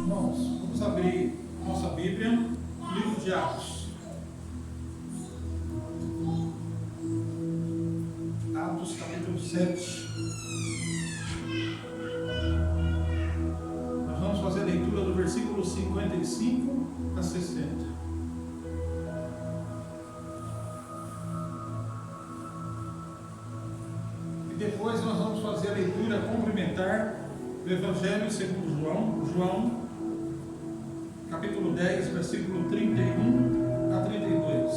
Irmãos, vamos abrir nossa Bíblia, livro de Atos. Atos capítulo 7. Nós vamos fazer a leitura do versículo 55 a 60. E depois nós vamos fazer a leitura complementar do Evangelho segundo João, capítulo 10, versículo 31 a 32.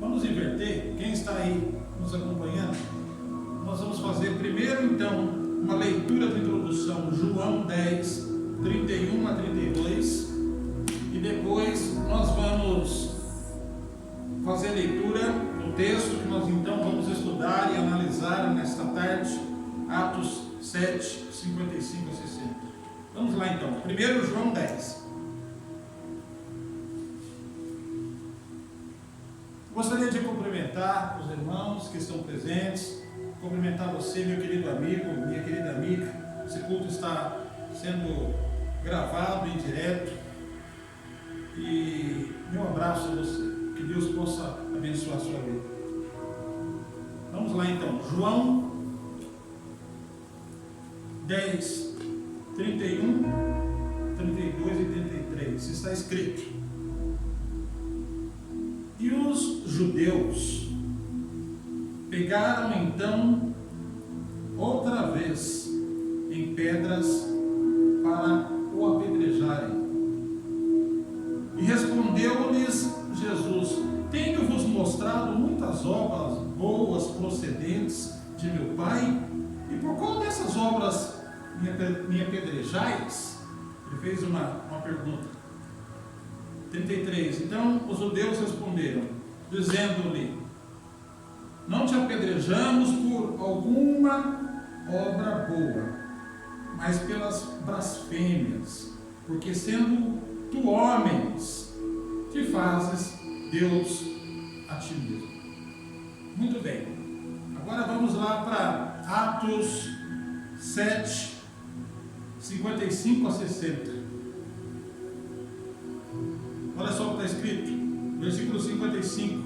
Vamos inverter. Quem está aí nos acompanhando? Nós vamos fazer primeiro, então, uma leitura de introdução, João 10, 31 a 32. E depois nós vamos fazer a leitura do texto que nós, então, vamos estudar e analisar nesta tarde, Atos 7, 55 a 60. Vamos lá, então. Primeiro, João 10. Gostaria de cumprimentar os irmãos que estão presentes, cumprimentar você, meu querido amigo, minha querida amiga. Esse culto está sendo gravado em direto. E meu abraço a você. Que Deus possa abençoar a sua vida. Vamos lá, então. João 10, 31, 32 e 33. Está escrito: E os judeus pegaram então outra vez em pedras para o apedrejarem. E respondeu-lhes Jesus: Tenho-vos mostrado muitas obras boas procedentes de meu Pai, e por qual dessas obras me apedrejais? Ele fez uma pergunta. 33. Então os judeus responderam, dizendo-lhe: Não te apedrejamos por alguma obra boa, mas pelas blasfêmias, porque sendo tu homens, te fazes Deus a ti mesmo. Muito bem. Agora vamos lá para Atos 7, 55 a 60. Olha só o que está escrito, versículo 55.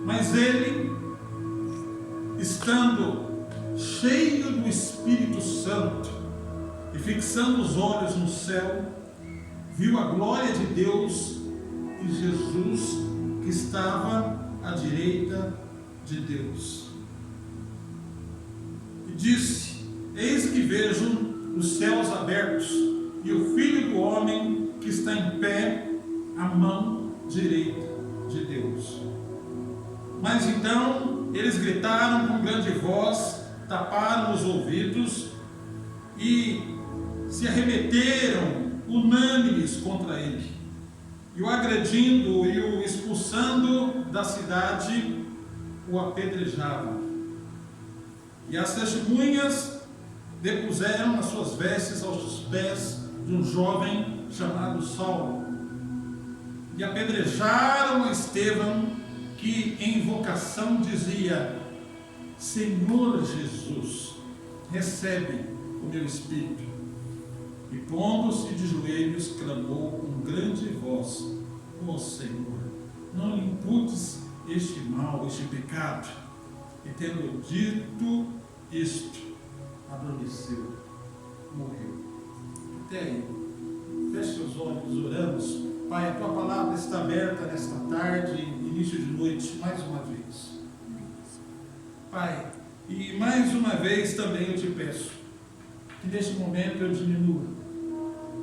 Mas ele, estando cheio do Espírito Santo e fixando os olhos no céu, viu a glória de Deus e Jesus que estava à direita de Deus. E disse: Eis que vejo os céus abertos e o Filho do Homem que está em pé à mão direita de Deus. Mas então eles gritaram com grande voz, taparam os ouvidos e se arremeteram unânimes contra ele, e o agredindo e o expulsando da cidade, o apedrejavam. E as testemunhas depuseram as suas vestes aos pés de um jovem chamado Saulo, e apedrejaram a Estevão, que em invocação dizia: Senhor Jesus, recebe o meu espírito. E pondo-se de joelhos, clamou com grande voz: Ó Senhor, não lhe imputes este mal, este pecado. E tendo dito isto, adormeceu, morreu. Até aí. Feche seus olhos, oramos. Pai, a tua palavra está aberta nesta tarde, início de noite, mais uma vez. Pai, e mais uma vez também eu te peço que neste momento eu diminua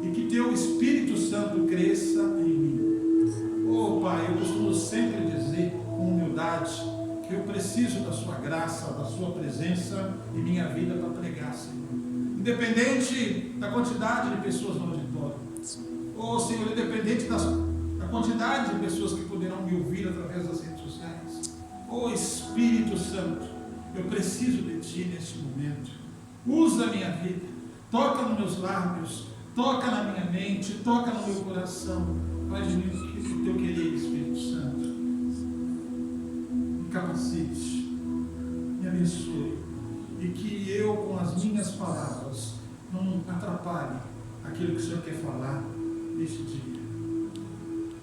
e que teu Espírito Santo cresça em mim. Oh Pai, eu costumo sempre dizer com humildade que eu preciso da sua graça, da sua presença em minha vida para pregar, Senhor. Independente da quantidade de pessoas no auditório. Oh Senhor, independente da quantidade de pessoas que poderão me ouvir através das redes sociais. Oh Espírito Santo, eu preciso de Ti neste momento. Usa a minha vida, toca nos meus lábios, toca na minha mente, toca no meu coração. Faz de mim o Teu querer, Espírito Santo. Me capacite, abençoe e que eu, com as minhas palavras, não atrapalhe aquilo que o Senhor quer falar neste dia.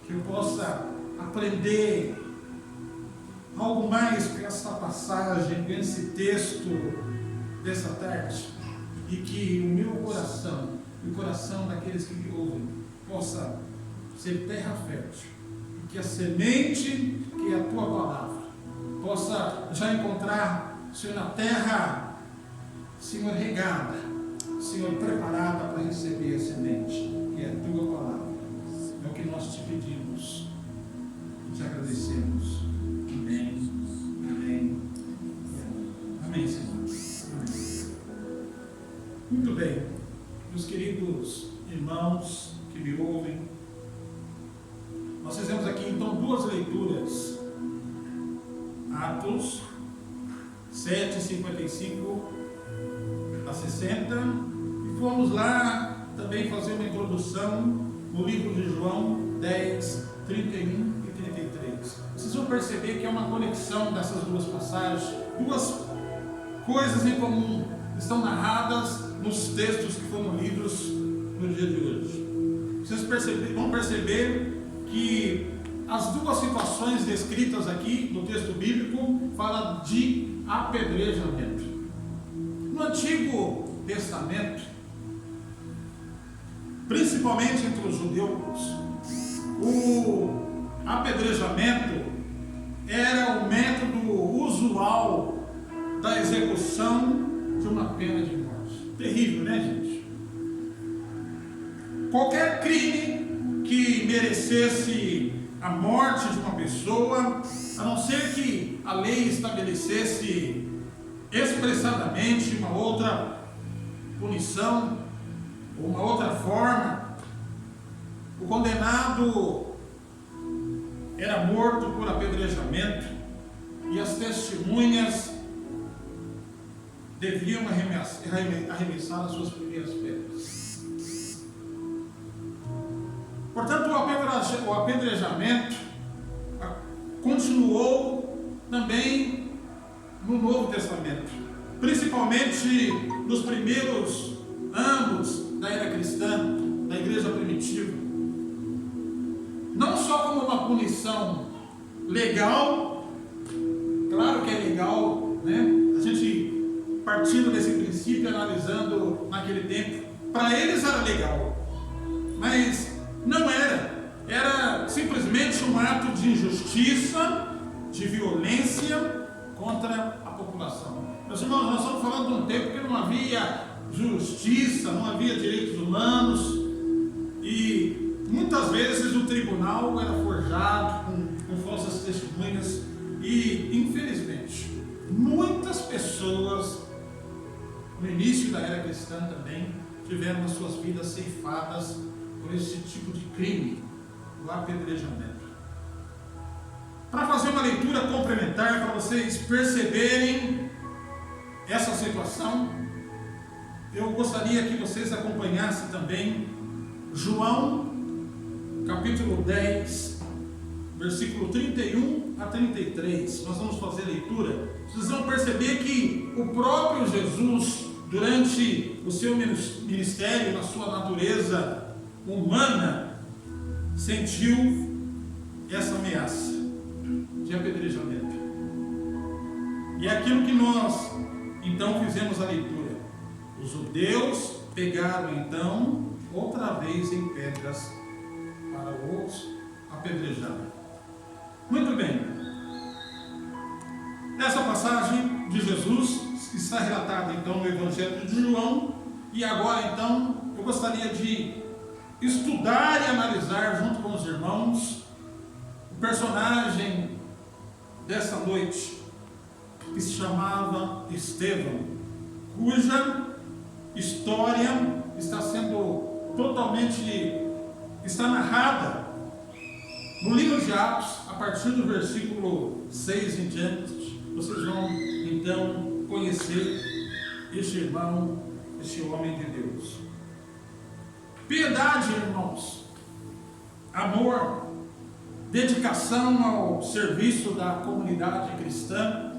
Que eu possa aprender algo mais com essa passagem, com esse texto dessa tarde, e que o meu coração e o coração daqueles que me ouvem possa ser terra fértil, e que a semente, que é a tua palavra, possa já encontrar, Senhor, na terra, Senhor, regada, Senhor, preparada para receber a semente, que é a tua palavra. É o que nós te pedimos e te agradecemos. Amém, amém, amém, Senhor. Amém. Muito bem, meus queridos irmãos que me ouvem, nós fizemos aqui então duas leituras, Atos 7:55 a 60, e fomos lá também fazer uma introdução no livro de João 10, 31 e 33. Vocês vão perceber que é uma conexão dessas duas passagens, duas coisas em comum estão narradas nos textos que foram lidos no dia de hoje. Vocês vão perceber que as duas situações descritas aqui no texto bíblico falam de apedrejamento. No Antigo Testamento, principalmente entre os judeus, o apedrejamento era o método usual da execução de uma pena de morte. Terrível, né, gente? Qualquer crime que merecesse a morte de uma pessoa, a não ser que a lei estabelecesse expressadamente uma outra punição, ou uma outra forma, o condenado era morto por apedrejamento e as testemunhas deviam arremessar as suas primeiras pedras. Portanto, o apedrejamento continuou também no Novo Testamento, principalmente nos primeiros anos da era cristã, da igreja primitiva. Não só como uma punição legal, claro que é legal, né? A gente partindo desse princípio, analisando naquele tempo, para eles era legal, mas não era simplesmente um ato de injustiça, de violência contra a população. Meus irmãos, nós estamos falando de um tempo que não havia justiça, não havia direitos humanos, e muitas vezes o tribunal era forjado com falsas testemunhas, e infelizmente muitas pessoas no início da era cristã também tiveram as suas vidas ceifadas por esse tipo de crime, o apedrejamento. Para fazer uma leitura complementar, para vocês perceberem essa situação, eu gostaria que vocês acompanhassem também João, capítulo 10, versículo 31 a 33. Nós vamos fazer a leitura. Vocês vão perceber que o próprio Jesus, durante o seu ministério, na sua natureza humana, sentiu essa ameaça de apedrejamento. E é aquilo que nós então fizemos a leitura. Os judeus pegaram então outra vez em pedras para os apedrejar. Muito bem. Essa passagem de Jesus está relatada então no Evangelho de João, e agora então eu gostaria de estudar e analisar junto com os irmãos o personagem dessa noite, que se chamava Estevão, cuja história está narrada no livro de Atos, a partir do versículo 6 em diante. Vocês vão então conhecer este irmão, este homem de Deus. Piedade, irmãos, amor, dedicação ao serviço da comunidade cristã,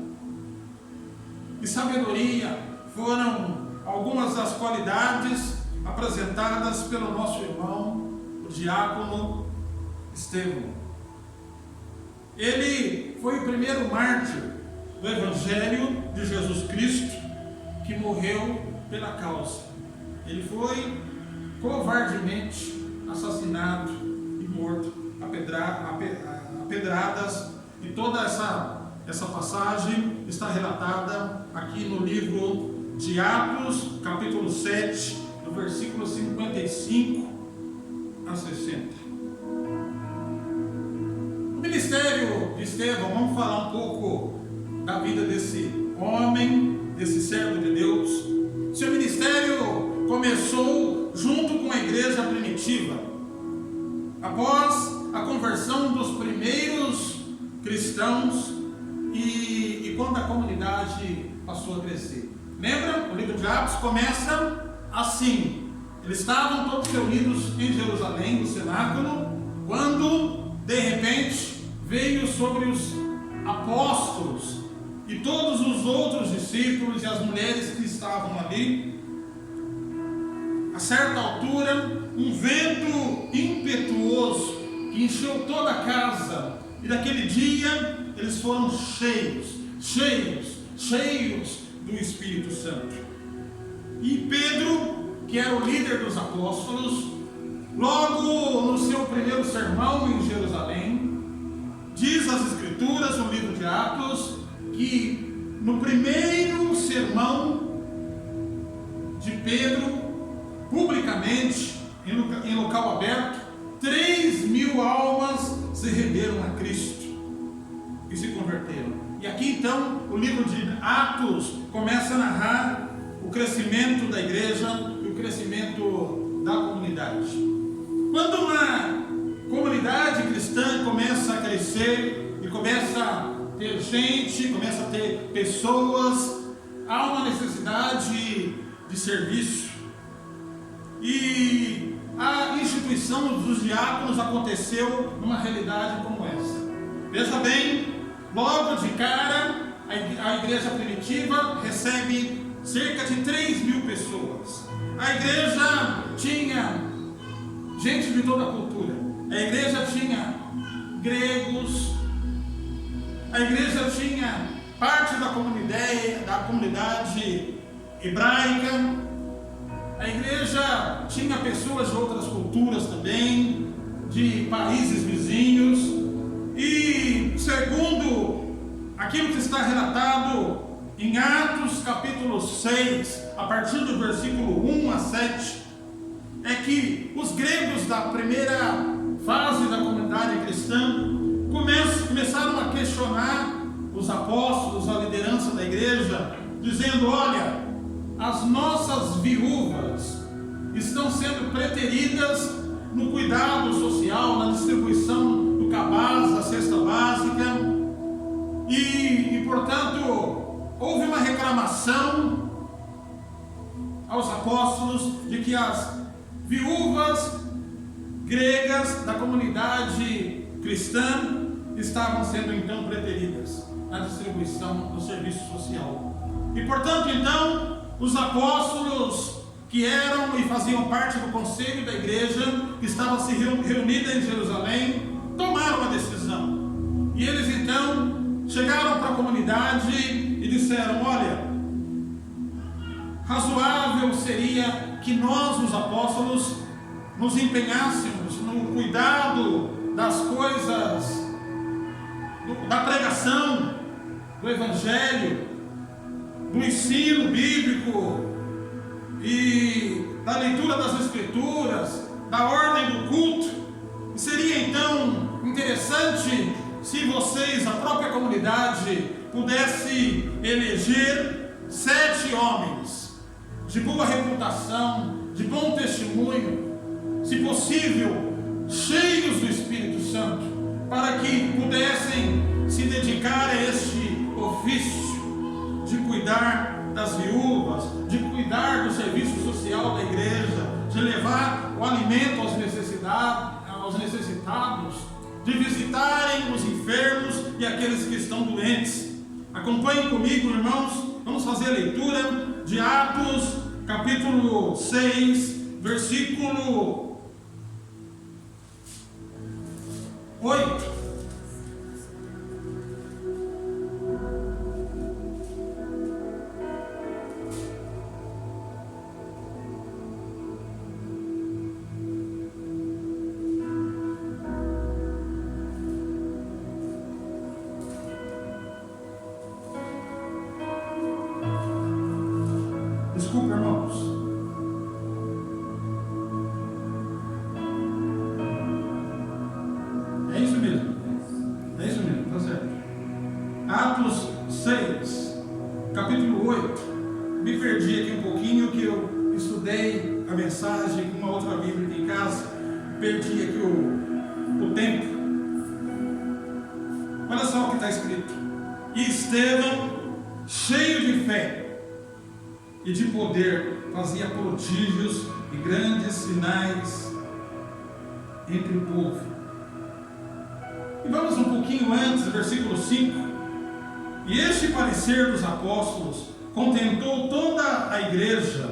e sabedoria foram algumas das qualidades apresentadas pelo nosso irmão, o diácono Estevão. Ele foi o primeiro mártir do Evangelho de Jesus Cristo que morreu pela causa. Ele foi covardemente assassinado e morto a pedradas, e toda essa passagem está relatada aqui no livro de Atos, capítulo 7, do versículo 55 a 60. O ministério de Estevão, vamos falar um pouco da vida desse homem, desse servo de Deus. Seu ministério começou junto com a igreja primitiva. Após a conversão dos primeiros cristãos e quando a comunidade passou a crescer. Lembra? O livro de Atos começa assim. Eles estavam todos reunidos em Jerusalém, no cenáculo, quando de repente veio sobre os apóstolos e todos os outros discípulos e as mulheres que estavam ali, a certa altura, um vento impetuoso que encheu toda a casa, e naquele dia eles foram cheios do Espírito Santo. E Pedro, que era o líder dos apóstolos, logo no seu primeiro sermão em Jerusalém, diz as Escrituras, no livro de Atos, que no primeiro sermão de Pedro, publicamente, em local aberto, 3.000 almas se renderam a Cristo e se converteram. E aqui então o livro de Atos começa a narrar o crescimento da igreja e o crescimento da comunidade. Quando uma comunidade cristã começa a crescer e começa a ter gente, começa a ter pessoas, há uma necessidade de serviço. E a instituição dos diáconos aconteceu numa realidade como essa. Veja bem, logo de cara, a igreja primitiva recebe cerca de 3.000 pessoas. A igreja tinha gente de toda a cultura. A igreja tinha gregos, a igreja tinha parte da comunidade hebraica, a igreja tinha pessoas de outras culturas também, de países vizinhos, e segundo aquilo que está relatado em Atos capítulo 6, a partir do versículo 1 a 7, é que os gregos da primeira fase da comunidade cristã começaram a questionar os apóstolos, a liderança da igreja, dizendo: olha, as nossas viúvas estão sendo preteridas no cuidado social, na distribuição do cabaz, da cesta básica, e portanto houve uma reclamação aos apóstolos de que as viúvas gregas da comunidade cristã estavam sendo então preteridas na distribuição do serviço social. E portanto então os apóstolos que eram e faziam parte do conselho da igreja, que estava se reunida em Jerusalém, tomaram uma decisão. E eles então chegaram para a comunidade e disseram: olha, razoável seria que nós, os apóstolos, nos empenhássemos no cuidado das coisas, da pregação, do evangelho, do ensino bíblico e da leitura das escrituras, da ordem do culto. E seria então interessante se vocês, a própria comunidade, pudesse eleger 7 homens de boa reputação, de bom testemunho, se possível, cheios do Espírito Santo, para que pudessem se dedicar a este ofício de cuidar das viúvas, de cuidar do serviço social da igreja, de levar o alimento aos necessitados, de visitarem os enfermos e aqueles que estão doentes. Acompanhem comigo, irmãos, vamos fazer a leitura de Atos, capítulo 6, versículo 8. Desculpa, irmãos. É isso mesmo, tá certo. Atos 6, capítulo 8. Me perdi aqui um pouquinho, que eu estudei a mensagem com uma outra Bíblia aqui em casa. Perdi aqui o tempo. Olha só o que está escrito. E Estevão, cheio de fé e de poder, fazia prodígios e grandes sinais entre o povo. E vamos um pouquinho antes, versículo 5. E este parecer dos apóstolos contentou toda a igreja,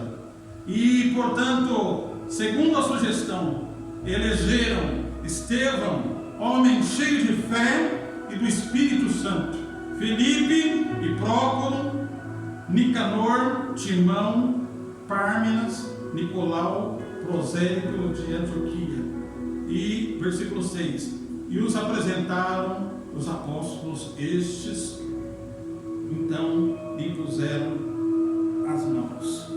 e, portanto, segundo a sugestão, elegeram Estevão, homem cheio de fé e do Espírito Santo, Felipe e Prócoro, Nicanor, Timão, Pármenas, Nicolau, prosélito de Antioquia. E versículo 6: e os apresentaram os apóstolos, estes então lhe puseram as mãos.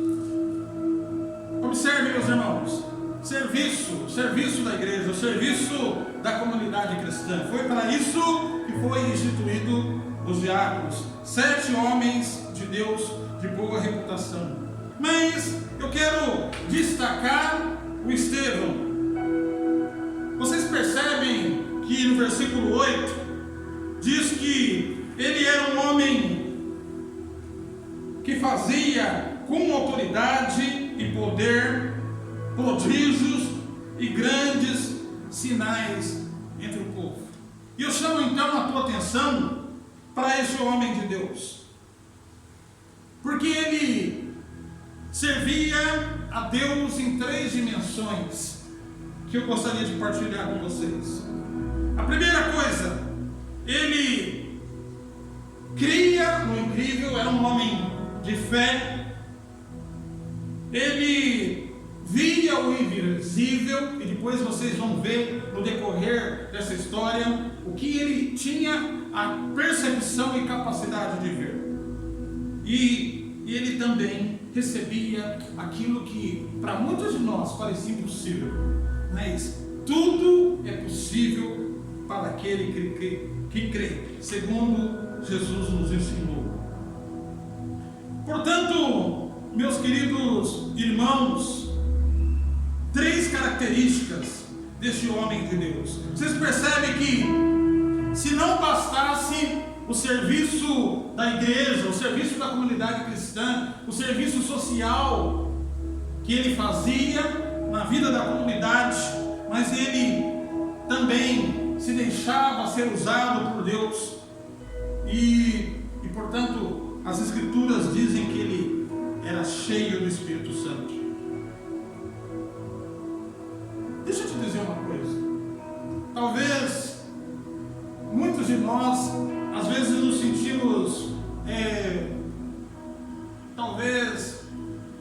Observe, meus irmãos, serviço da igreja, o serviço da comunidade cristã. Foi para isso que foi instituído os diáconos, 7 homens de Deus de boa reputação. Mas eu quero destacar o Estevão. Vocês percebem que no versículo 8 diz que ele era um homem que fazia com autoridade e poder prodígios e grandes sinais entre o povo. E eu chamo então a tua atenção para esse homem de Deus, porque ele servia a Deus em 3 dimensões que eu gostaria de partilhar com vocês. A primeira coisa, ele cria no incrível, era um homem de fé, ele via o invisível, e depois vocês vão ver no decorrer dessa história o que ele tinha a percepção e capacidade de ver. E ele também recebia aquilo que para muitos de nós parecia impossível, mas tudo é possível para aquele que crê, segundo Jesus nos ensinou. Portanto, meus queridos irmãos, 3 características deste homem de Deus. Vocês percebem que se não bastasse o serviço da igreja, o serviço da comunidade cristã, o serviço social que ele fazia na vida da comunidade, mas ele também se deixava ser usado por Deus, e portanto as escrituras dizem que ele era cheio do Espírito Santo. Deixa eu te dizer uma coisa. Talvez muitos de nós às vezes nos sentimos talvez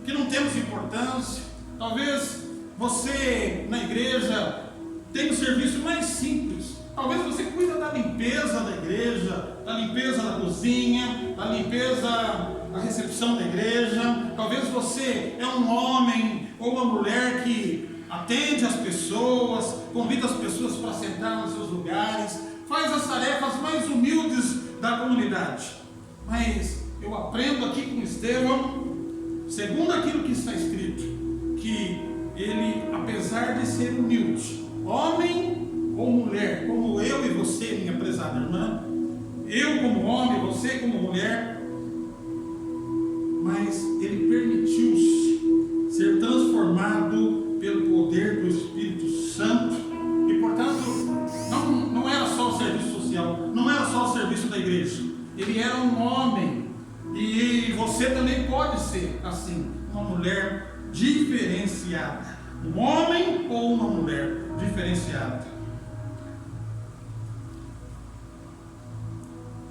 que não temos importância. Talvez você na igreja tem um serviço mais simples. Talvez você cuida da limpeza da igreja, da limpeza da cozinha, da limpeza da recepção da igreja. Talvez você é um homem ou uma mulher que atende as pessoas, convida as pessoas para sentar nos seus lugares, faz as tarefas mais humildes da comunidade. Mas eu aprendo aqui com Estevão, segundo aquilo que está escrito, que ele, apesar de ser humilde, homem ou mulher, como eu e você, minha prezada irmã, eu como homem, você como mulher, mas ele permitiu-se ser transformado pelo poder do Espírito Santo, e portanto não era só o serviço social, não era só o serviço da igreja. ele era um homem, e você também pode ser assim, uma mulher diferenciada, um homem ou uma mulher diferenciada.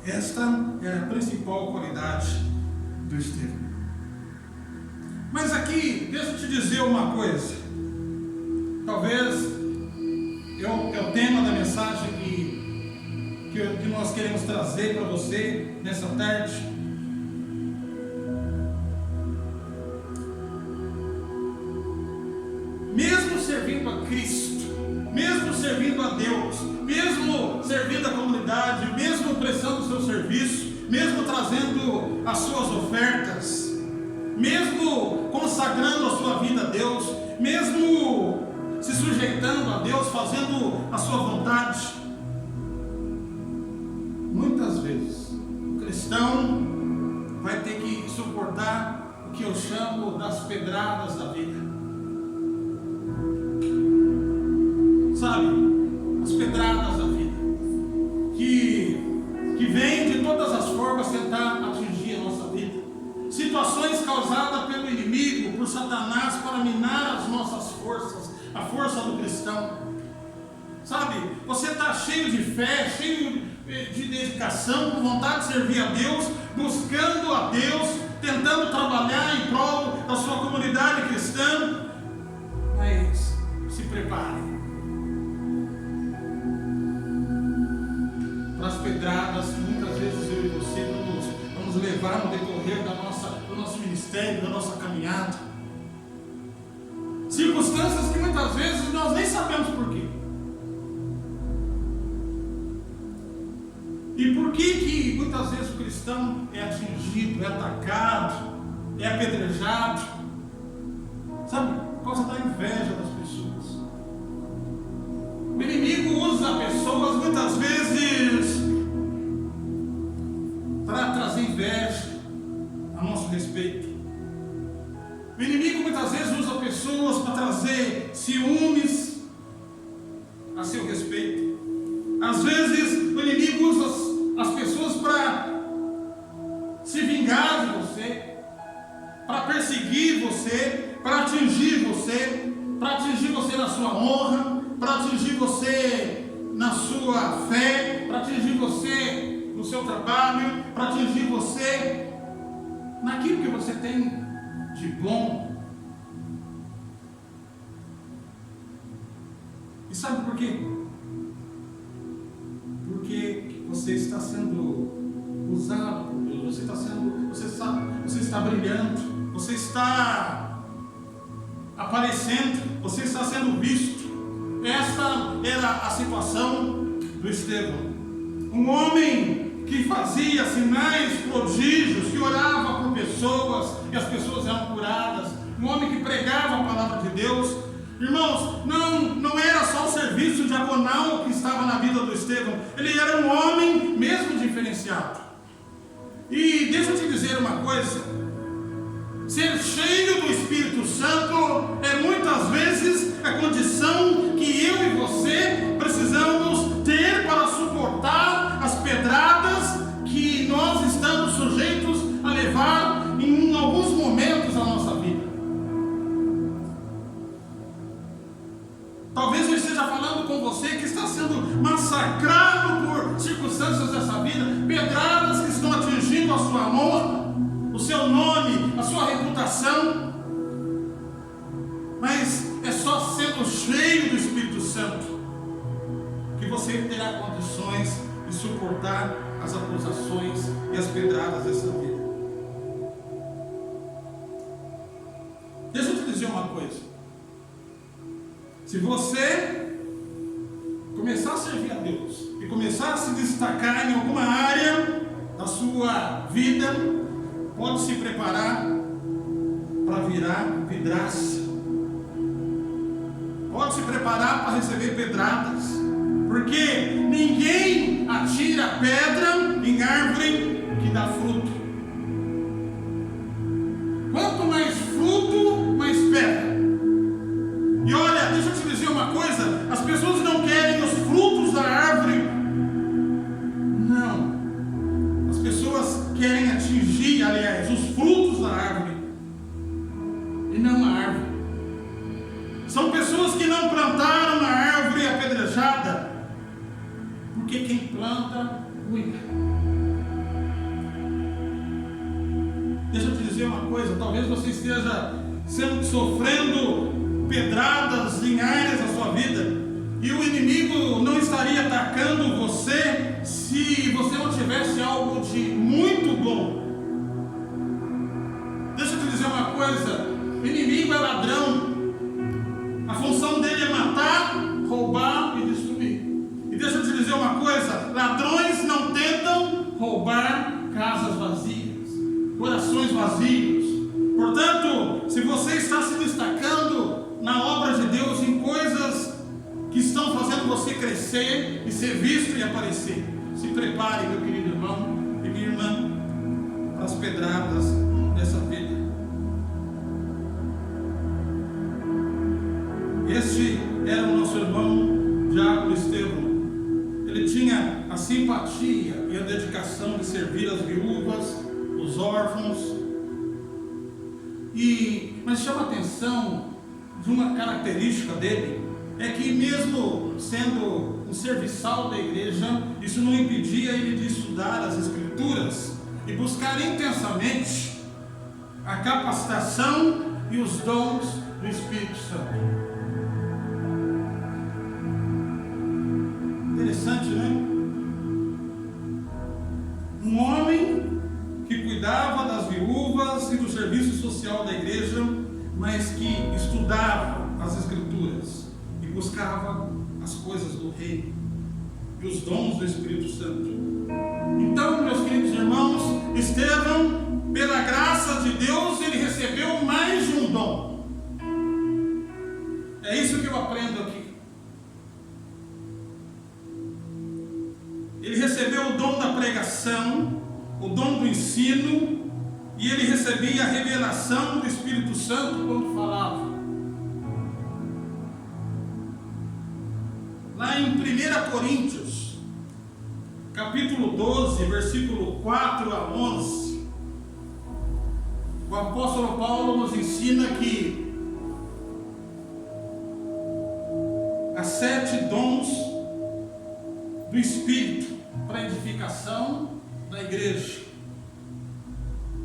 Esta é a principal qualidade do Estevão. Mas aqui, deixa eu te dizer uma coisa. Talvez é o tema da mensagem que nós queremos trazer para você nessa tarde. Mesmo servindo a Cristo, mesmo servindo a Deus, mesmo servindo a comunidade, mesmo prestando o seu serviço, mesmo trazendo as suas ofertas, mesmo consagrando a sua vida a Deus, mesmo se sujeitando a Deus, fazendo a sua vontade, muitas vezes o cristão vai ter que suportar o que eu chamo das pedradas da vida. Sabe, as pedradas da vida, que vêm de todas as formas tentar atingir a nossa vida. Situações causadas pelo inimigo, por Satanás, para minar as nossas forças, a força do cristão. Sabe, você está cheio de fé, cheio de dedicação, com vontade de servir a Deus, buscando a Deus, tentando trabalhar em prol da sua comunidade cristã, mas se prepare para as pedradas que muitas vezes eu e você vamos levar no decorrer do nosso ministério, da nossa caminhada. Circunstâncias que muitas vezes nós nem sabemos por quê. E por que muitas vezes o cristão é atingido, é atacado, é apedrejado? Sabe, por causa da inveja das pessoas. O inimigo usa pessoas muitas vezes para trazer inveja a nosso respeito. O inimigo muitas vezes usa pessoas para trazer ciúmes a seu respeito. Às vezes o inimigo usa as pessoas para se vingar de você, para perseguir você, para atingir você na sua honra, para atingir você na sua fé, para atingir você no seu trabalho, para atingir você naquilo que você tem de bom. E sabe por quê? Porque você está sendo usado por Deus, você está brilhando, você está aparecendo, você está sendo visto. Esta era a situação do Estevão, um homem que fazia sinais, prodígios, que orava por pessoas e as pessoas eram curadas, um homem que pregava a palavra de Deus. Irmãos, não era só o serviço diaconal que estava na vida do Estevão, ele era um homem mesmo diferenciado. E deixa eu te dizer uma coisa: ser cheio do Espírito Santo é muitas vezes a condição que eu e você precisamos ter para suportar as pedradas que nós estamos sujeitos a levar em alguns momentos da nossa vida. Talvez eu esteja falando com você que está sendo massacrado por circunstâncias dessa vida, pedradas que estão atingindo a sua honra, o seu nome, a sua reputação. Mas é só sendo cheio do Espírito Santo que você terá condições de suportar as acusações e as pedradas dessa vida. Deixa eu te dizer uma coisa: se você começar a servir a Deus e começar a se destacar em alguma área da sua vida, pode se preparar para virar vidraça. Pode se preparar para receber pedradas, porque ninguém atira pedra em árvore que dá fruto. Quanto mais fruto, mais pedra. E olha, deixa eu te dizer uma coisa: as pessoas não querem os frutos da árvore. Não. As pessoas porque quem planta, cuida. Deixa eu te dizer uma coisa, talvez você esteja sofrendo pedradas em áreas da sua vida, e o inimigo não estaria atacando você se você não tivesse algo de muito bom. Deixa eu te dizer uma coisa, o inimigo é ladrão, a função dele é matar, roubar e destruir. E deixa eu te dizer uma coisa, ladrões não tentam roubar casas vazias, corações vazios. Portanto, se você está se destacando na obra de Deus, em coisas que estão fazendo você crescer e ser visto e aparecer, se prepare, meu querido irmão e minha irmã, para as pedradas dessa vida. Este era o nosso irmão Diácono Estevão. Ele tinha a simpatia e a dedicação de servir as viúvas, os órfãos. Mas chama a atenção de uma característica dele, é que mesmo sendo um serviçal da igreja, isso não impedia ele de estudar as Escrituras e buscar intensamente a capacitação e os dons do Espírito Santo. Interessante, né? Um homem que cuidava das viúvas e do serviço social da igreja, mas que estudava as Escrituras e buscava as coisas do reino e os dons do Espírito Santo. Então, meus queridos irmãos, Estevão, pela graça de Deus, ele recebeu mais de um dom. É isso que eu aprendo aqui. Ele recebeu o dom da pregação, o dom do ensino, e ele recebia a revelação do Espírito Santo quando falava. Lá em 1 Coríntios, capítulo 12, versículo 4 a 11, o apóstolo Paulo nos ensina que há 7 dons do Espírito para a edificação da igreja.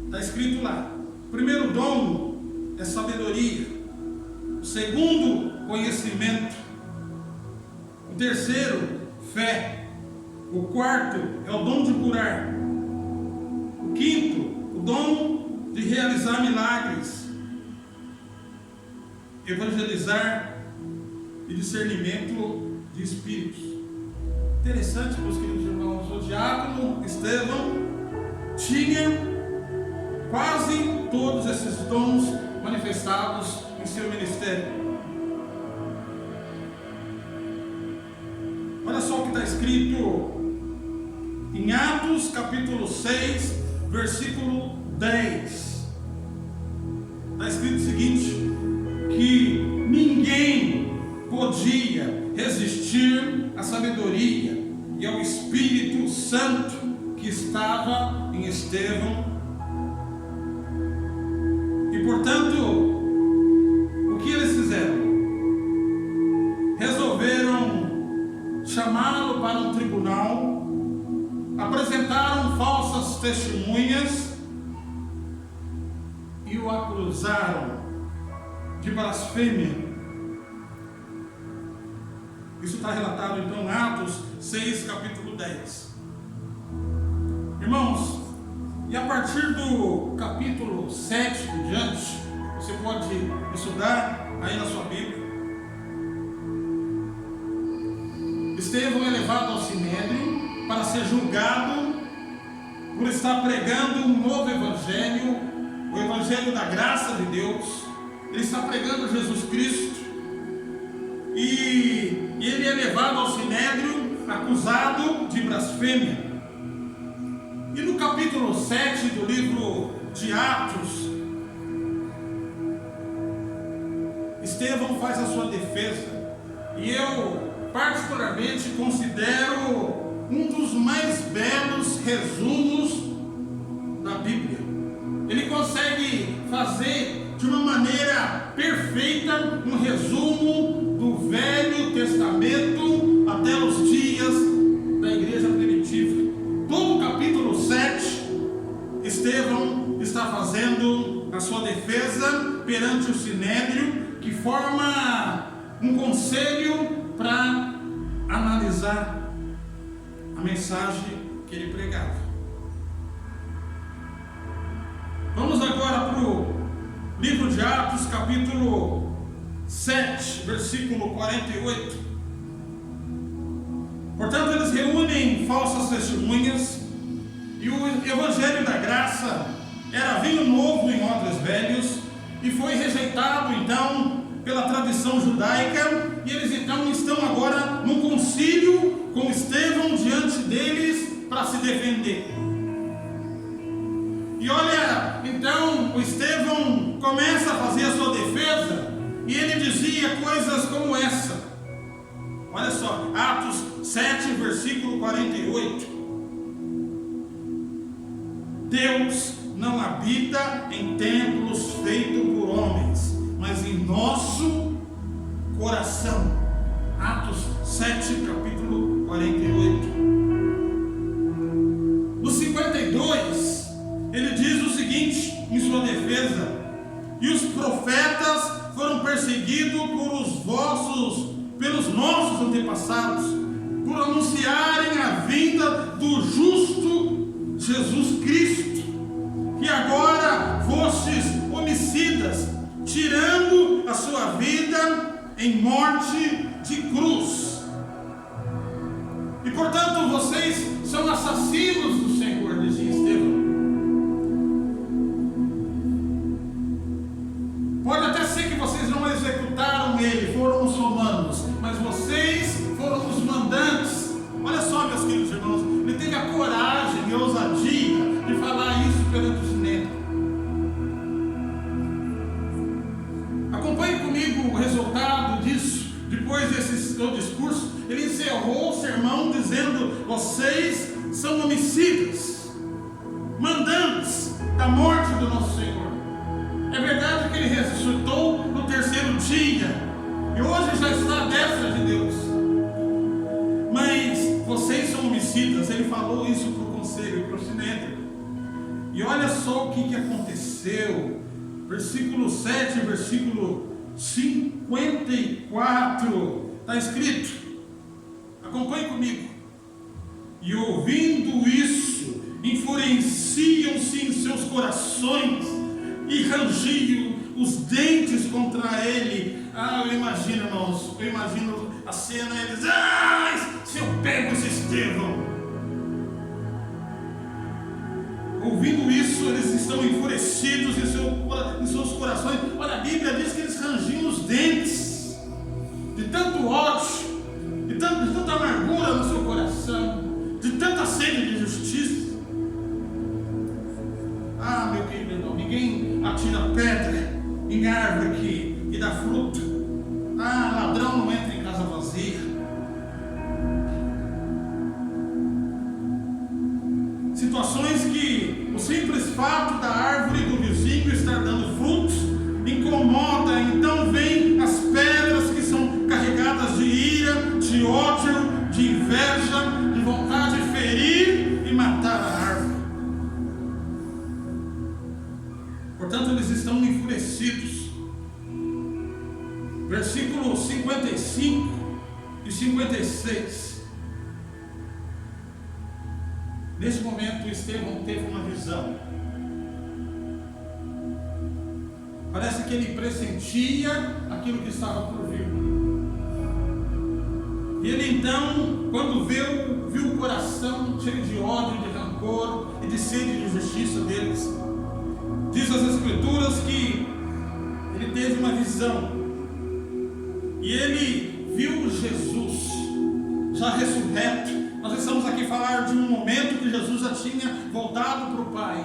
Está escrito lá: o primeiro dom é sabedoria, o segundo, conhecimento, o terceiro, fé, o quarto é o dom de curar, o quinto, o dom de realizar milagres, evangelizar e discernimento de espíritos. Interessante, meus queridos irmãos, o diácono Estevão tinha quase todos esses dons manifestados em seu ministério. Olha só o que está escrito em Atos capítulo 6, versículo 10. Está escrito o seguinte: que ninguém podia resistir à sabedoria e ao Espírito Santo que estava em Estevão. E portanto, o que eles fizeram? Resolveram chamá-lo para um tribunal, apresentaram falsas testemunhas e o acusaram de blasfêmia. Isso está relatado então em Atos 6, capítulo 10. Irmãos, e a partir do capítulo 7 por diante, você pode estudar aí na sua Bíblia. Estevão é levado ao Sinédrio para ser julgado por estar pregando um novo evangelho, o evangelho da graça de Deus. Ele está pregando Jesus Cristo e ele é levado ao Sinédrio acusado de blasfêmia. E no capítulo 7 do livro de Atos, Estevão faz a sua defesa, e eu particularmente considero um dos mais belos resumos da Bíblia. Ele consegue fazer de uma maneira perfeita um resumo do Velho Testamento até os dias da igreja. Estevão está fazendo a sua defesa perante o Sinédrio, que forma um conselho para analisar a mensagem que ele pregava. Vamos agora para o livro de Atos, capítulo 7, versículo 48. Portanto, eles reúnem falsas testemunhas, e o evangelho da graça era vinho novo em odres velhos, e foi rejeitado então pela tradição judaica, e eles então estão agora num concílio com Estevão diante deles para se defender. E olha, então o Estevão começa a fazer a sua defesa, e ele dizia coisas como essa. Olha só, Atos 7, versículo 48. Deus não habita em templos feitos por homens, mas em nosso coração. Atos 7, capítulo 48. No 52, ele diz o seguinte em sua defesa: e os profetas foram perseguidos pelos nossos antepassados, por anunciarem a vinda do justo Jesus Cristo, que agora fostes homicidas, tirando a sua vida em morte de cruz. E portanto vocês são assassinos do Senhor, dizia Estevão. Pode até ser que vocês não executaram ele, foram os romanos, mas vocês foram os mandantes. Olha só, meus queridos irmãos, ele teve a coragem e a ousadia de falar isso perante o Sinédrio. Acompanhe comigo o resultado disso. Depois desse seu discurso, ele encerrou o sermão dizendo: vocês são homicidas, mandantes da morte do nosso Senhor. É verdade que ele ressuscitou no terceiro dia, e hoje já está à destra de Deus, mas vocês são homicidas. Ele falou isso para o conselho, para o Sinédrio. E olha só o que aconteceu. Versículo 7, versículo 54, está escrito, acompanhe comigo: e ouvindo isso, enfureciam-se em seus corações e rangiam os dentes contra ele. Eu imagino, irmãos, a cena, eles: se eu pego esse Estevão. Ouvindo isso, eles estão enfurecidos em seus corações. Olha, a Bíblia diz que eles rangiam os dentes, de tanto ódio, de tanta amargura no seu coração, de tanta sede de justiça. Meu querido irmão, ninguém atira pedra em árvore que dá fruto. Ladrão não entra em casa vazia. Situações que o simples fato da árvore do vizinho estar dando frutos incomoda. Então vem as pedras que são carregadas de ira, de ódio, de inveja, de vontade de ferir e matar a árvore. Portanto, eles estão enfurecidos. Versículos 55 e 56. Nesse momento, Estevão teve uma visão. Parece que ele pressentia aquilo que estava por vir. E ele então, quando viu o coração cheio de ódio, de rancor e de sede de justiça deles, diz as Escrituras que ele teve uma visão. E ele viu Jesus já ressurreto. Nós estamos aqui a falar de um momento que Jesus já tinha voltado para o Pai.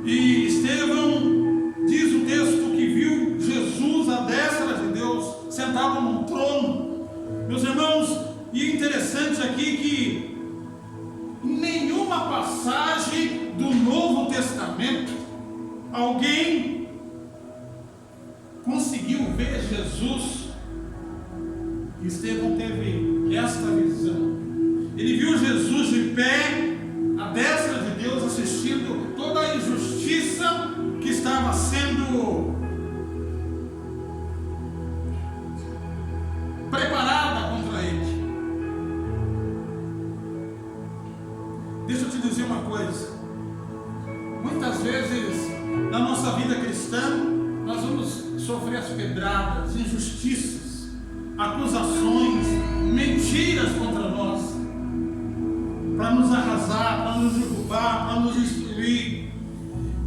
E Estevão diz o texto que viu Jesus à destra de Deus, sentado num trono. Meus irmãos, e é interessante aqui que em nenhuma passagem do Novo Testamento alguém conseguiu ver Jesus. Estevão teve esta visão. Ele viu Jesus de pé à destra de Deus, assistindo toda a injustiça que estava sendo preparada contra ele. Deixa eu te dizer uma coisa. Muitas vezes na nossa vida cristã nós vamos sofrer as pedradas, injustiças, acusações, mentiras contra nós, para nos arrasar, para nos derrubar, para nos destruir.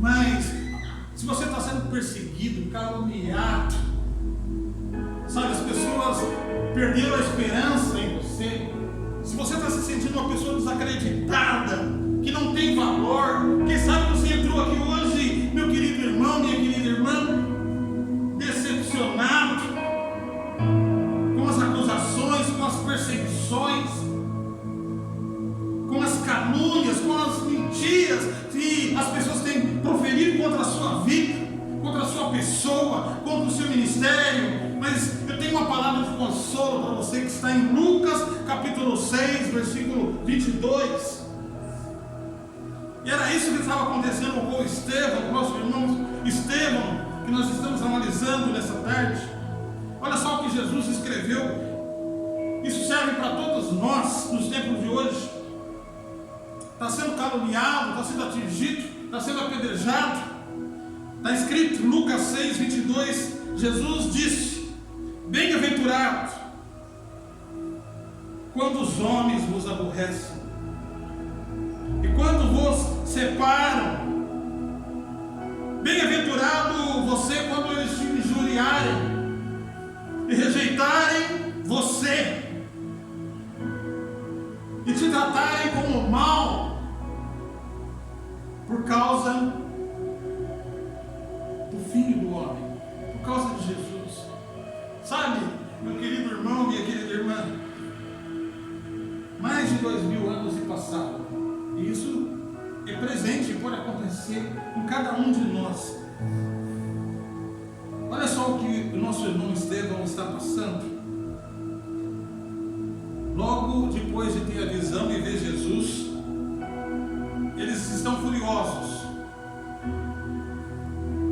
Mas se você está sendo perseguido, caluniado, sabe, as pessoas perderam a esperança em você, se você está se sentindo uma pessoa desacreditada, que não tem valor, quem sabe você entrou aqui hoje, meu querido irmão, minha querida irmã, decepcionado com as acusações, com as perseguições, com as calúnias, com as mentiras que as pessoas têm proferido contra a sua vida, contra a sua pessoa, contra o seu ministério. Mas eu tenho uma palavra de consolo para você que está em Lucas capítulo 6, versículo 22. E era isso que estava acontecendo com Estevão, com o nosso irmão Estevão, que nós estamos analisando nessa tarde. Olha só o que Jesus escreveu. Isso serve para todos nós nos tempos de hoje. Está sendo caluniado, está sendo atingido, está sendo apedrejado. Está escrito, Lucas 6, 22, Jesus disse: bem-aventurado quando os homens vos aborrecem, e quando vos separam. Bem-aventurado você quando eles te injuriarem e rejeitarem você, e te tratarem como mal, por causa do Filho do Homem, por causa de Jesus. Sabe, meu querido irmão, minha querida irmã, mais de 2000 anos se passaram, e isso é presente e pode acontecer com cada um de nós. Olha só o que o nosso irmão Estevão está passando. Logo depois de ter a visão e ver Jesus, eles estão furiosos.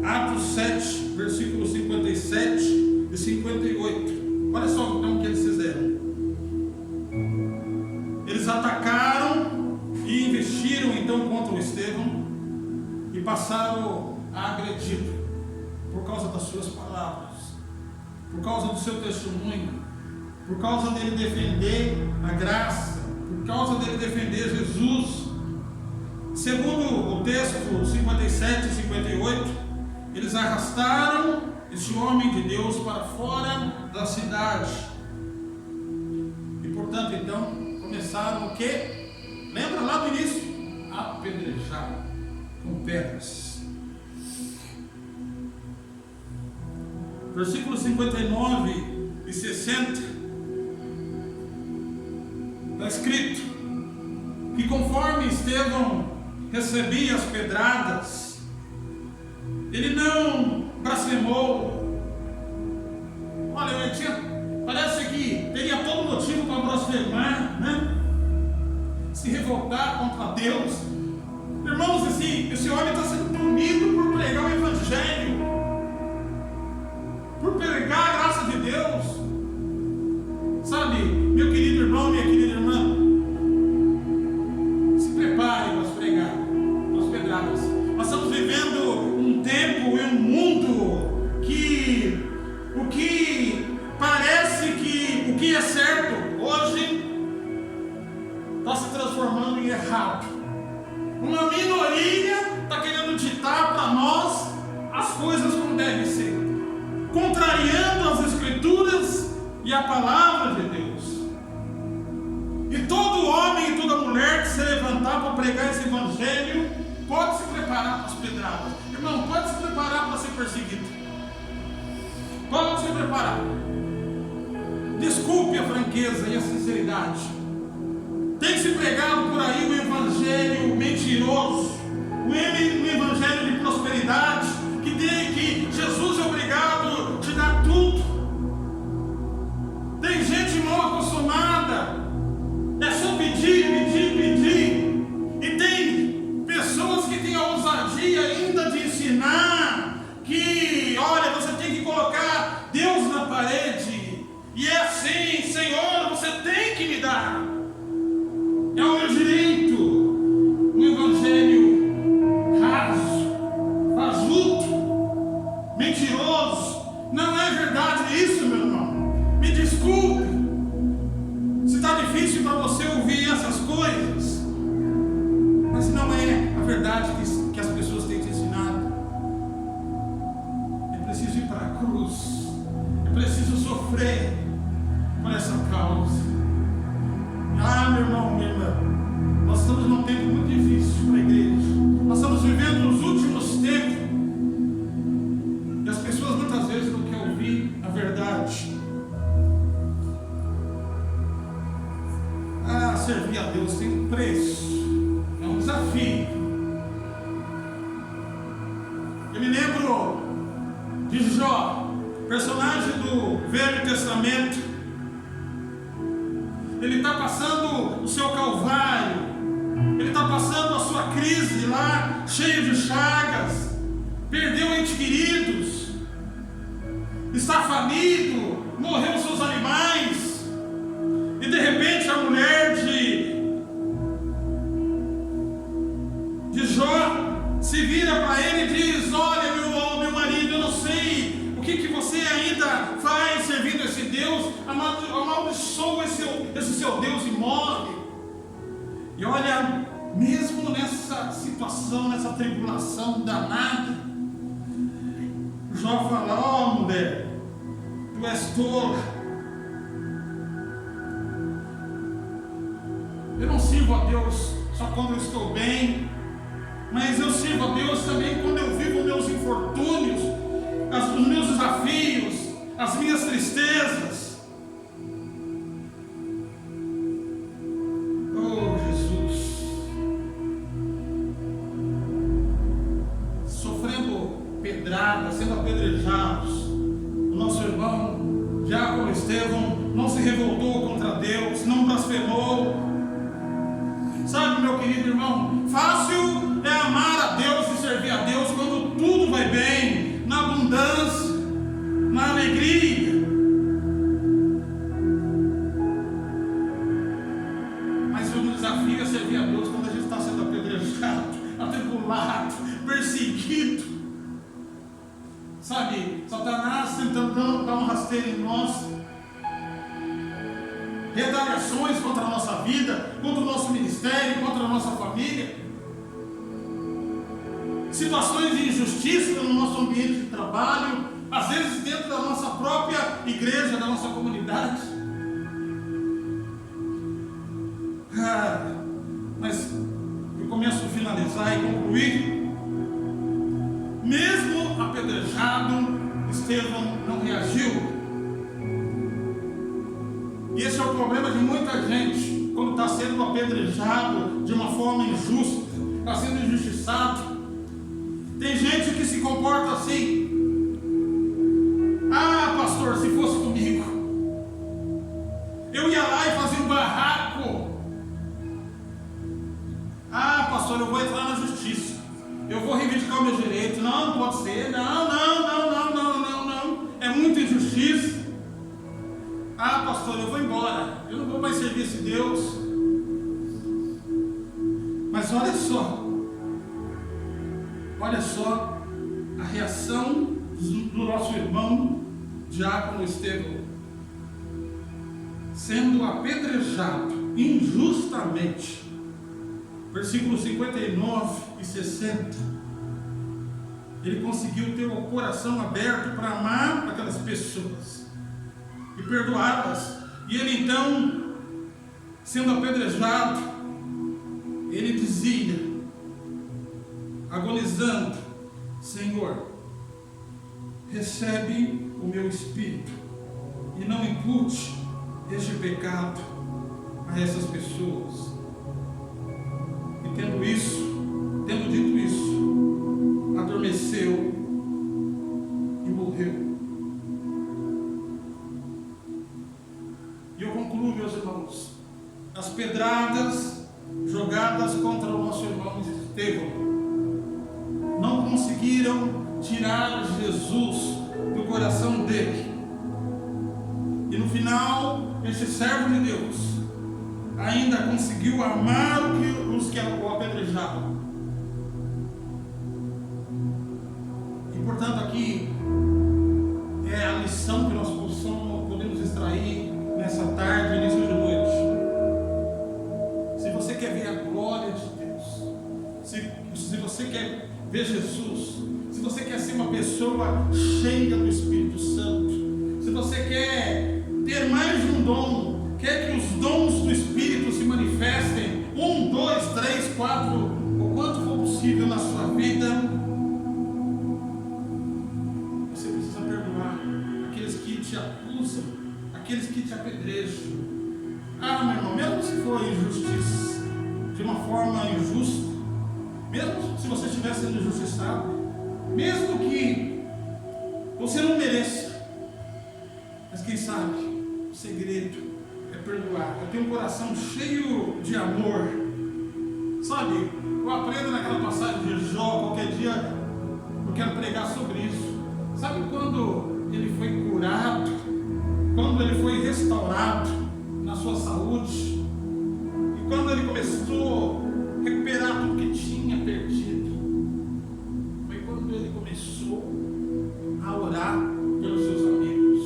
Atos 7, versículos 57 e 58. Olha só então o que eles fizeram. Eles atacaram e investiram então contra o Estevão e passaram a agredi-lo por causa das suas palavras, por causa do seu testemunho, por causa dele defender a graça, por causa dele defender Jesus. Segundo o texto 57 e 58, eles arrastaram esse homem de Deus para fora da cidade. E portanto então começaram o quê? Lembra lá do início? Apedrejar com pedras. Versículos 59 e 60 está escrito que conforme Estevão recebia as pedradas, ele não blasfemou. Olha, parece que teria todo motivo para blasfemar, né? Se revoltar contra Deus. Irmãos, esse homem está sendo punido por pregar o Evangelho, por pregar a graça de Deus. Sabe, meu querido irmão, minha querida irmã, se prepare para pregar as pedradas. Nós estamos vivendo um tempo e um mundo que o que parece que o que é certo hoje está se transformando em errado. Uma minoria está querendo ditar para nós as coisas como devem ser, contrariando as Escrituras e a palavra de Deus. E todo homem e toda mulher que se levantar para pregar esse Evangelho pode se preparar para as pedradas. Irmão, pode se preparar para ser perseguido. Pode se preparar. Desculpe a franqueza e a sinceridade. Tem se pregado por aí o Evangelho mentiroso, o Evangelho de prosperidade, que Jesus é obrigado a te dar tudo. Tem gente mal acostumada, é só pedir, pedir, pedir. E tem pessoas vida, é o meu direito. Um evangelho raso, fajuto, mentiroso. Não é verdade isso, meu irmão. Me desculpe se está difícil para você ouvir essas coisas, mas não é a verdade que as pessoas têm te ensinado. É preciso ir para a cruz, é preciso sofrer por essa causa. Ah, meu irmão, minha irmã, nós estamos num tempo muito difícil para a igreja. Nós estamos vivendo os últimos tempos e as pessoas muitas vezes não querem ouvir a verdade. Ah, servir a Deus tem um preço, é um desafio. Eu me lembro de Jó, personagem do Velho Testamento. Ele está passando o seu calvário, ele está passando a sua crise lá, cheio de chagas, perdeu entes queridos, está falido, morreu seus animais. E de repente a mulher de Jó se vira para ele e diz: olha, meu marido, eu não sei o que você ainda faz servindo esse Deus, amaldiçoa esse seu Deus e morre. E olha, mesmo nessa situação, nessa tribulação danada, Jó fala: ó, mulher, tu és tola. Eu não sirvo a Deus só quando eu estou bem, mas eu sirvo a Deus também quando eu vivo meus infortúnios, os meus desafios, as minhas tristezas. Oh, Jesus! Sofrendo pedradas, sendo apedrejados, o nosso irmão Diácono Estevão não se revoltou contra Deus, não blasfemou. Sabe, meu querido irmão, fácil é amar a Deus e servir a Deus quando tudo vai bem, na abundância, na alegria. Mas o desafio é servir a Deus quando a gente está sendo apedrejado, atribulado, perseguido. Sabe, Satanás tentando dar um rasteiro em nós, retaliações contra a nossa vida, contra o nosso ministério, contra a nossa família, situações de injustiça no nosso ambiente de trabalho, às vezes dentro da nossa própria igreja, da nossa comunidade. Mas eu começo a finalizar e concluir. Mesmo apedrejado, Estevão não reagiu. E esse é o problema de muita gente, quando está sendo apedrejado de uma forma injusta, está sendo injustiçado. Tem gente que se comporta assim: ah, pastor, se fosse comigo, eu ia lá e fazia um barraco. Ah, pastor, eu vou entrar na justiça, eu vou reivindicar o meu direito. Não, não pode ser, não, é muita injustiça. Ah, pastor, eu vou embora, eu não vou mais servir esse Deus. Mas olha só a reação do nosso irmão Diácono Estevão, sendo apedrejado injustamente. Versículos 59 e 60. Ele conseguiu ter o coração aberto para amar aquelas pessoas e perdoá-las. E ele então, sendo apedrejado, ele dizia, agonizando: Senhor, recebe o meu espírito e não impute este pecado a essas pessoas. E tendo dito isso, adormeceu e morreu. E eu concluo, meus irmãos, as pedradas jogadas contra o nosso irmão Estevão não conseguiram tirar Jesus do coração dele. E no final, esse servo de Deus ainda conseguiu amar os que o apedrejavam. E portanto aqui é a lição que nós podemos extrair nessa tarde, início de noite. Se você quer ver a glória de Deus, se você quer ver Jesus, se você quer ser uma pessoa cheia do Espírito Santo, se você quer ter mais um dom, quer que os dons do Espírito se manifestem, 1, 2, 3, 4, o quanto for possível na sua vida, você precisa perdoar aqueles que te acusam, aqueles que te apedrejam. Ah, meu irmão, mesmo se for injustiça, de uma forma injusta, mesmo se você estiver sendo injustiçado, mesmo que você não mereça, mas quem sabe, o segredo é perdoar, é ter um coração cheio de amor. Sabe, eu aprendo naquela passagem de Jó, qualquer dia eu quero pregar sobre isso. Sabe quando ele foi curado, quando ele foi restaurado na sua saúde, e quando ele começou a recuperar tudo que tinha perdido, foi quando ele começou a orar pelos seus amigos,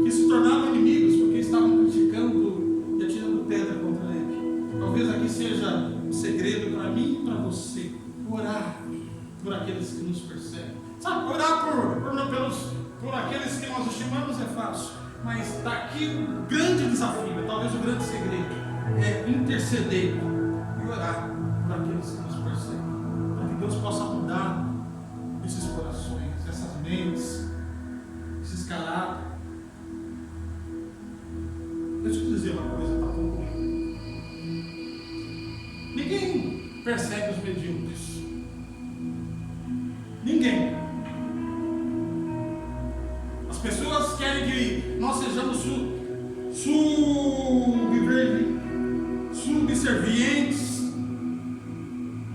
que se tornaram inimigos porque estavam criticando e atirando pedra contra ele. Talvez aqui seja um segredo para mim e para você: orar por aqueles que nos perseguem. Sabe, orar por aqueles que nós estimamos é fácil, mas está aqui o grande desafio, talvez o grande segredo, é interceder e orar por aqueles que nos perseguem, para que Deus possa mudar esses corações, essas mentes, esses caráteres. Deixa eu te dizer uma coisa para concluir. Ninguém persegue os medíocres. Ninguém. As pessoas querem que nós sejamos subservientes,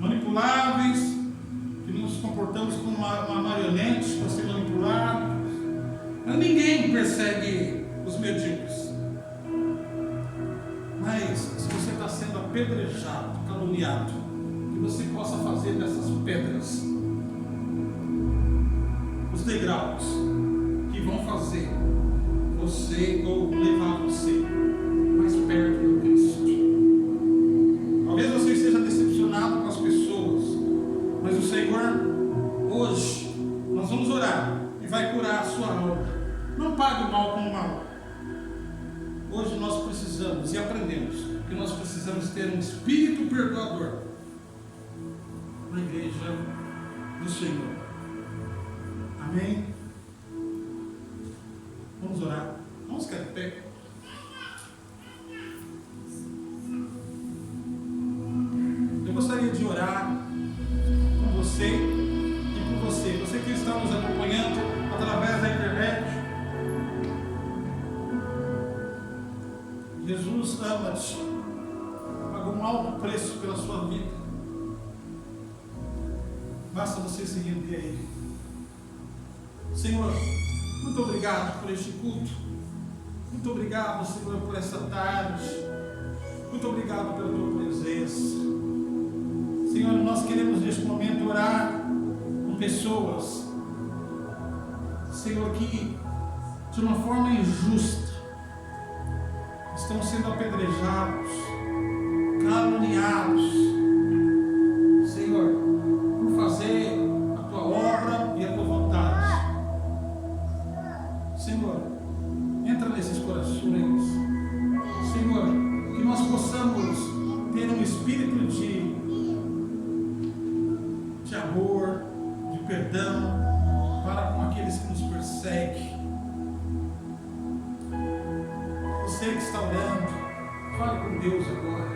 manipuláveis, que nos comportamos como uma marionete para ser manipulado. Ninguém persegue os medíocres. Mas se você está sendo apedrejado, caluniado, que você possa fazer dessas pedras os degraus que vão fazer você ou levar você mais perto do Cristo. Talvez você esteja decepcionado com as pessoas, mas o Senhor, hoje, nós vamos orar e vai curar a sua alma. Não pague o mal com o mal. Hoje nós precisamos e aprendemos que nós precisamos ter um espírito perdoador na igreja do Senhor. Amém? Vamos orar. Vamos ficar de pé. Eu gostaria de orar com você e por você. Você que está nos acompanhando através da internet. Jesus ama-te. Pagou um alto preço pela sua vida. Basta você se render a Ele. Senhor, muito obrigado por este culto. Muito obrigado, Senhor, por esta tarde. Muito obrigado pela tua presença. Senhor, nós queremos neste momento orar com pessoas, Senhor, que de uma forma injusta estão sendo apedrejados, caluniados, Senhor, por fazer a tua obra e a tua vontade. Senhor, entra nesses corações, Senhor, que nós possamos ter um espírito de amor, de perdão para com aqueles que nos perseguem. Você que está orando, fale com Deus agora.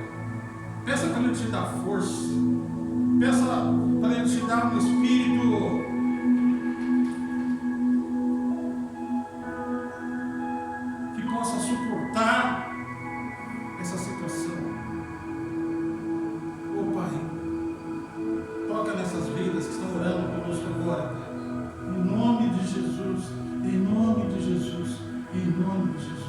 Peça para Ele te dar força. Peça para Ele te dar um espírito que possa suportar essa situação. Oh Pai, toca nessas vidas que estão orando conosco agora, Pai. Em nome de Jesus, em nome de Jesus, em nome de Jesus.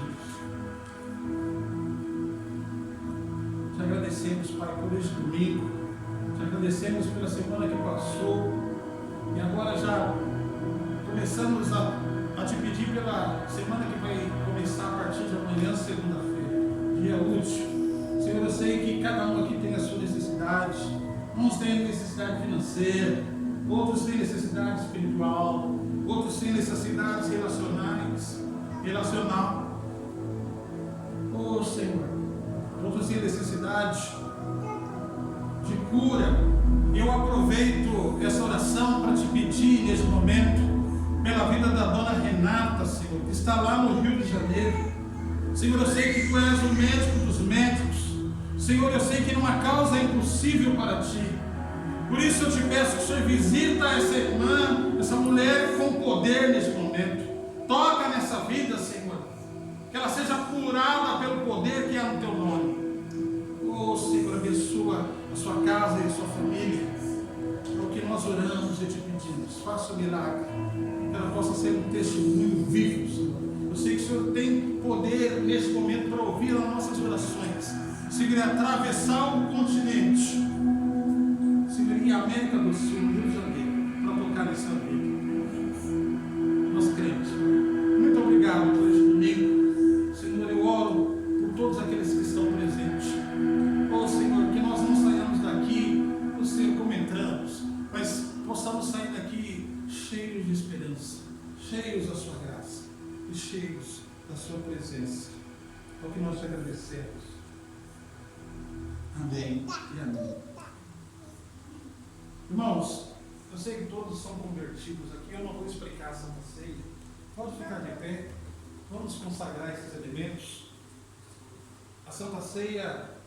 financeira, outros têm necessidade espiritual, outros têm necessidades relacional. Oh Senhor, outros têm necessidade de cura. Eu aproveito essa oração para te pedir neste momento pela vida da dona Renata, Senhor, que está lá no Rio de Janeiro. Senhor, eu sei que tu és o médico dos médicos. Senhor, eu sei que não há causa impossível para ti. Por isso eu te peço que o Senhor visita essa irmã, essa mulher com poder neste momento. Toca nessa vida, Senhor, que ela seja curada pelo poder que há no teu nome. Oh Senhor, abençoa a sua casa e a sua família. É o que nós oramos e te pedimos. Faça o milagre, que ela possa ser um testemunho vivo, Senhor. Eu sei que o Senhor tem poder neste momento para ouvir as nossas orações. Senhor, atravessar o continente, Senhor, em América do Sul, Rio de Janeiro, para tocar nessa vida. Nós cremos, Senhor. Muito obrigado por este domingo. Senhor, eu oro por todos aqueles que estão presentes. Oh Senhor, que nós não saiamos daqui, Senhor, como entramos, mas possamos sair daqui cheios de esperança, cheios da sua graça e cheios da sua presença. É o que nós te agradecemos. Amém e amém. Irmãos, eu sei que todos são convertidos aqui, eu não vou explicar a Santa Ceia. Pode ficar de pé, vamos consagrar esses elementos. A Santa Ceia